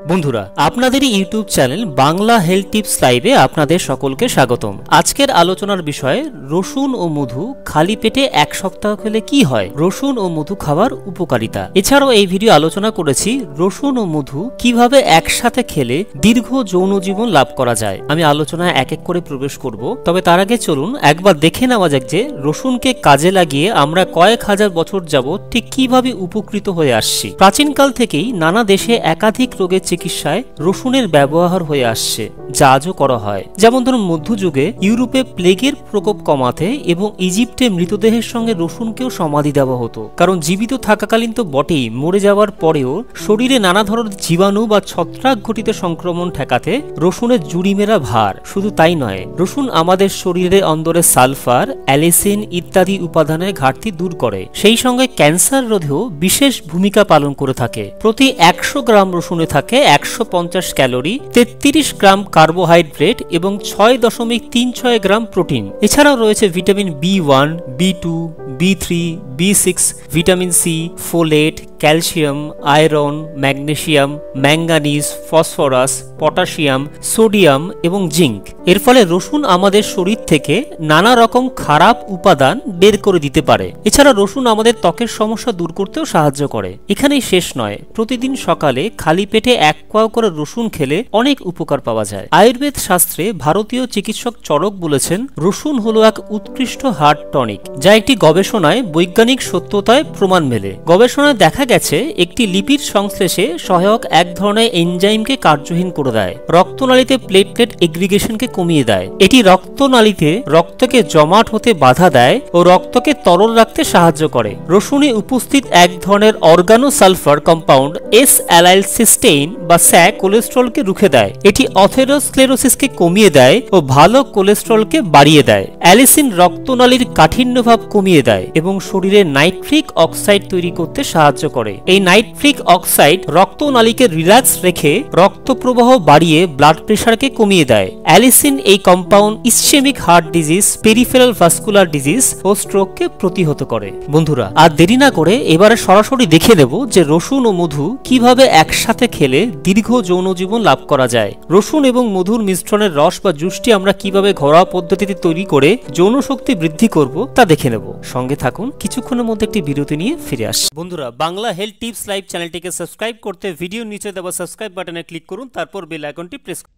বন্ধুরা, আপনাদেরই YouTube channel Bangla health tips লাইভে আপনাদের সকলকে স্বাগতম। আজকের আলোচনার বিষয় রসুন ও মধু খালি পেটে এক সপ্তাহ খেলে কি হয়, রসুন ও মধু খাওয়ার উপকারিতা। এছাড়াও এই ভিডিও আলোচনা করেছি রসুন ও মধু কিভাবে একসাথে খেলে দীর্ঘ যৌন জীবন লাভ করা যায়। আমি আলোচনায় এক এক করে প্রবেশ করব, তবে তার আগে চলুন একবার দেখে নেওয়া যাক যে রসুনকে কাজে লাগিয়ে আমরা কয়েক হাজার বছর যাবত ঠিক কিভাবে উপকৃত হয়ে আসছি। প্রাচীনকাল থেকেই নানা দেশে একাধিক রোগের চিকিৎসায় রসুনের ব্যবহার হয়ে আসছে, যা আজও করা হয়। যেমন ধরুন, মধ্যযুগে ইউরোপে প্লেগের প্রকোপ কমাতে এবং ইজিপ্টে মৃতদেহের সঙ্গে রসুনকেও সমাধি দেওয়া হতো, কারণ জীবিত থাকাকালীন তো বটেই, মরে যাওয়ার পরেও শরীরে নানা ধরনের জীবাণু বা ছত্রাক ঘটিত সংক্রমণ ঠেকাতে রসুনের জুড়িমেরা ভার। শুধু তাই নয়, রসুন আমাদের শরীরের অন্দরে সালফার, অ্যালিসিন ইত্যাদি উপাদানের ঘাটতি দূর করে, সেই সঙ্গে ক্যান্সার রোধেও বিশেষ ভূমিকা পালন করে থাকে। প্রতি 100 গ্রাম রসুনে থাকে 150 ক্যালোরি, 33 গ্রাম কার্বোহাইড্রেট এবং 6.36 গ্রাম প্রোটিন। এছাড়াও রয়েছে vitamin B1, B2, B3, B6, vitamin C, folate, calcium, iron, magnesium, manganese, phosphorus, potassium, sodium এবং জিঙ্ক। এর ফলে রসুন আমাদের শরীর থেকে নানা রকম খারাপ উপাদান বের করে দিতে পারে। এছাড়া রসুন আমাদের ত্বকের সমস্যা দূর করতেও সাহায্য করে। এখানেই শেষ নয়, প্রতিদিন সকালে খালি পেটে 1 কোয়া করে রসুন খেলে অনেক উপকার পাওয়া যায়। আয়ুর্বেদ শাস্ত্রে ভারতীয় চিকিৎসক চরক বলেছেন, রসুন হলো এক উৎকৃষ্ট হার্ট টনিক, যা একটি গবেষণায় বৈজ্ঞানিক সত্যতায় প্রমাণ মেলে। গবেষণায় দেখা গেছে একটি লিপিড সংশ্লেষে সহায়ক এক ধরনের এনজাইমকে কার্যহীন করে দেয়, রক্তনালীতে প্লেটলেট এগ্রিগেশনকে কমিয়ে দেয়। এটি রক্তনালীতে রক্তকে জমাট হতে বাধা দেয় ও রক্তকে তরল রাখতে সাহায্য করে। রসুনে উপস্থিত এক ধরনের অর্গানোসালফার কম্পাউন্ড S-অ্যালাইলসিস্টেইন বা স্যাক কোলেস্ট্রলকে রুখে দেয়। এটি অথেরোস্ক্লেরোসিসকে কমিয়ে দেয় ও ভালো কোলেস্ট্রলকে বাড়িয়ে দেয়। অ্যালিসিন রক্তনালীর কাঠিন্যভাব কমিয়ে দেয় এবং শরীরে নাইট্রিক অক্সাইড তৈরি করতে সাহায্য করে। এই নাইট্রিক অক্সাইড রক্তনালীকে রিল্যাক্স রেখে রক্ত প্রবাহ বাড়িয়ে ব্লাড প্রেশারকে কমিয়ে দেয়। অ্যালিসিন এই compound ischaemic heart disease, peripheral vascular disease ও স্ট্রোককে প্রতিহত করে। বন্ধুরা, আর দেরি না করে এবারে সরাসরি দেখে নেব যে রসুন ও মধু কিভাবে একসাথে খেলে দীর্ঘ যৌন জীবন লাভ করা যায়। রসুন এবং মধুর মিশ্রণের রস বা জুসটি আমরা কিভাবে ঘরোয়া পদ্ধতিতে তৈরি করে যৌন শক্তি বৃদ্ধি করব তা দেখে নেব। সঙ্গে থাকুন, কিছুক্ষণের মধ্যে একটি বিরতি নিয়ে ফিরে আসছি। বন্ধুরা, বাংলা হেলথ টিপস লাইভ চ্যানেলটিকে সাবস্ক্রাইব করতে ভিডিওর নিচে দেওয়া সাবস্ক্রাইব বাটনে ক্লিক করুন, তারপর বেল আইকনটি প্রেস করুন।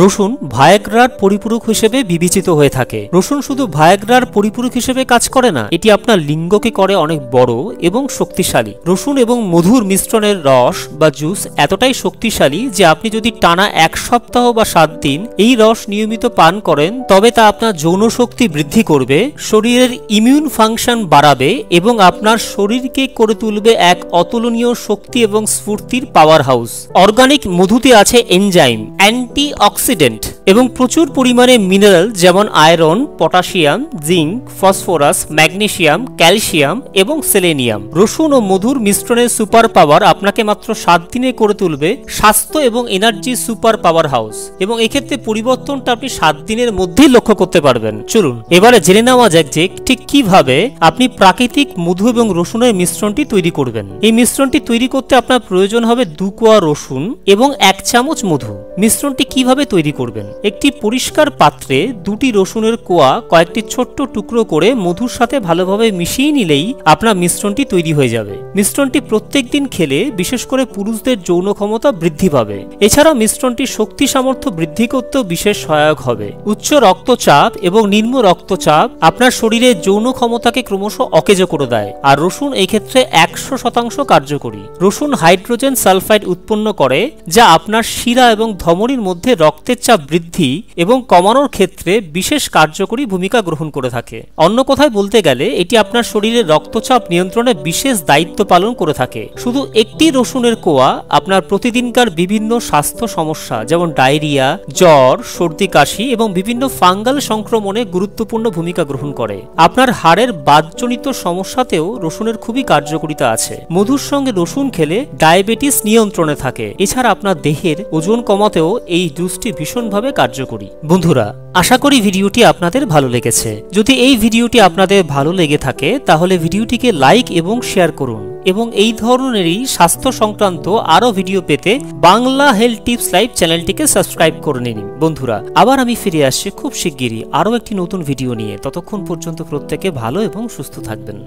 রসুন ভায়াগ্রার পরিপূরক হিসেবে বিবেচিত হয়ে থাকে। রসুন শুধু ভায়াগ্রার পরিপূরক হিসেবে কাজ করে না, এটি আপনার লিঙ্গকে করে অনেক বড় এবং শক্তিশালী। রসুন এবং মধুর মিশ্রণের রস বা জুস এতটাই শক্তিশালী যে আপনি যদি টানা 1 সপ্তাহ বা 7 দিন এই রস নিয়মিত পান করেন, তবে তা আপনার যৌন শক্তি বৃদ্ধি করবে, শরীরের ইমিউন ফাংশন বাড়াবে এবং আপনার শরীরকে করে তুলবে এক অতুলনীয় শক্তি এবং স্ফূর্তির পাওয়ার হাউস। অর্গানিক মধুতে আছে এনজাইম, অ্যান্টি অক্সিডেন্ট এবং প্রচুর পরিমাণে মিনারেল যেমন iron, potassium, zinc, phosphorus, magnesium, calcium এবং সেলেনিয়াম। রসুন ও মধুর মিশ্রণের সুপার পাওয়ার আপনাকে মাত্র 7 দিনে করে তুলবে স্বাস্থ্য এবং এনার্জি সুপার পাওয়ার হাউস, এবং এক্ষেত্রে পরিবর্তনটা আপনি 7 দিনের মধ্যেই লক্ষ্য করতে পারবেন। চলুন এবারে জেনে নেওয়া যাক যে ঠিক কিভাবে আপনি প্রাকৃতিক মধু এবং রসুনের মিশ্রণটি তৈরি করবেন। এই মিশ্রণটি তৈরি করতে আপনার প্রয়োজন হবে 2 কোয়া রসুন এবং 1 চামচ মধু। মিশ্রণটি কিভাবে তৈরি করবেন? একটি পরিষ্কার পাত্রে 2টি রসুনের কোয়া কয়েকটি ছোট্ট টুকরো করে মধুর সাথে ভালোভাবে মিশিয়ে নিলেই আপনার মিশ্রণটি তৈরি হয়ে যাবে। মিশ্রণটি প্রত্যেক দিন খেলে বিশেষ করে পুরুষদের যৌন ক্ষমতা বৃদ্ধি পাবে। এছাড়াও মিশ্রণটি শক্তি সামর্থ্য বৃদ্ধি করতেও বিশেষ সহায়ক হবে। উচ্চ রক্তচাপ এবং নিম্ন রক্তচাপ আপনার শরীরের যৌন ক্ষমতাকে ক্রমশ অকেজ করে দেয়, আর রসুন এই ক্ষেত্রে 100% কার্যকরী। রসুন হাইড্রোজেন সালফাইড উৎপন্ন করে, যা আপনার শিরা এবং ধমনীর মধ্যে রক্তের চাপ বৃদ্ধি এবং কমানোর ক্ষেত্রে বিশেষ কার্যকরী ভূমিকা গ্রহণ করে থাকে। অন্য কথায় বলতে গেলে এটি আপনার শরীরের রক্তচাপ নিয়ন্ত্রণে বিশেষ দায়িত্ব পালন করে থাকে। শুধু একটি রসুনের কোয়া আপনার প্রতিদিনকার বিভিন্ন স্বাস্থ্য সমস্যা যেমন ডায়রিয়া, জ্বর, সর্দি, কাশি এবং বিভিন্ন ফাঙ্গাল সংক্রমণে গুরুত্বপূর্ণ ভূমিকা গ্রহণ করে। আপনার হাড়ের বাতজনিত সমস্যাতেও রসুনের খুবই কার্যকারিতা আছে। মধুর সঙ্গে রসুন খেলে ডায়াবেটিস নিয়ন্ত্রণে থাকে। এছাড়া আপনার দেহের ওজন কমাতেও এই জুসটি ওষুধটি ভীষণভাবে কার্যকরী। বন্ধুরা, আশা করি ভিডিওটি আপনাদের ভালো লেগেছে। যদি এই ভিডিওটি আপনাদের ভালো লেগে থাকে তাহলে ভিডিওটিকে লাইক এবং শেয়ার করুন, এবং এই ধরনেরই স্বাস্থ্য সংক্রান্ত আরও ভিডিও পেতে বাংলা হেলথ টিপস লাইভ চ্যানেলটিকে সাবস্ক্রাইব করে নিন। বন্ধুরা, আবার আমি ফিরে আসছি খুব শিগগিরই আরও একটি নতুন ভিডিও নিয়ে। ততক্ষণ পর্যন্ত প্রত্যেকে ভালো এবং সুস্থ থাকবেন।